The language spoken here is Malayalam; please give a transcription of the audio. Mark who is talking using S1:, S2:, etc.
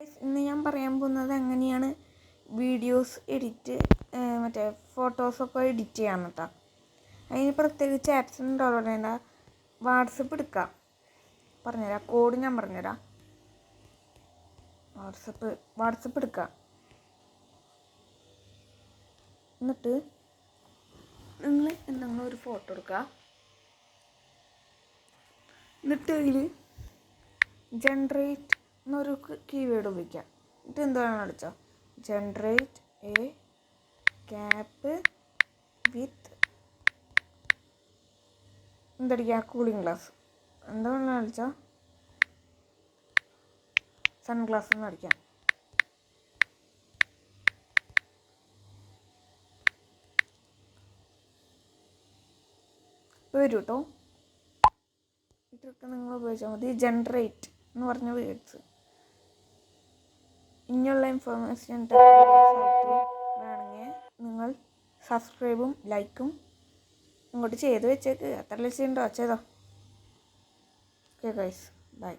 S1: ഗൈസ്, ഇന്ന് ഞാൻ പറയാൻ പോകുന്നത് എങ്ങനെയാണ് വീഡിയോസ് എഡിറ്റ് മറ്റേ ഫോട്ടോസൊക്കെ എഡിറ്റ് ചെയ്യാൻ കേട്ടോ. അതിന് പ്രത്യേകിച്ച് ആപ്സ് ഒന്നും ഡൗൺലോഡ് ചെയ്യേണ്ട. വാട്സപ്പ് എടുക്കാം, പറഞ്ഞുതരാം. കോഡ് ഞാൻ പറഞ്ഞുതരാം. വാട്സപ്പ് എടുക്കുക. എന്നിട്ട് നിങ്ങൾ എന്തെങ്കിലും ഒരു ഫോട്ടോ എടുക്കുക. എന്നിട്ട് അതിൽ ജനറേറ്റ് എന്നൊരു കീവേഡ് ഉപയോഗിക്കുക. എന്നിട്ട് എന്താണെന്ന് അടിച്ചോ, ജനറേറ്റ് എ ക്യാപ്പ് വിത്ത് എന്തടിക്കുക, കൂളിംഗ് ഗ്ലാസ്. എന്താണെന്ന് അടിച്ചോ, സൺഗ്ലാസ് എന്ന് അടിക്കാം. ഇപ്പോൾ വരും കേട്ടോ. ഇതൊക്കെ നിങ്ങൾ ഉപയോഗിച്ചാൽ മതി. ജനറേറ്റ് എന്ന് പറഞ്ഞ വേർഡ്സ്. ഇനിയുള്ള ഇൻഫർമേഷൻ വേണമെങ്കിൽ നിങ്ങൾ സബ്സ്ക്രൈബും ലൈക്കും ഇങ്ങോട്ട് ചെയ്ത് വെച്ചേക്ക്. എത്ര ലക്ഷം ഉണ്ടോ ചെയ്തോ. Okay guys, by.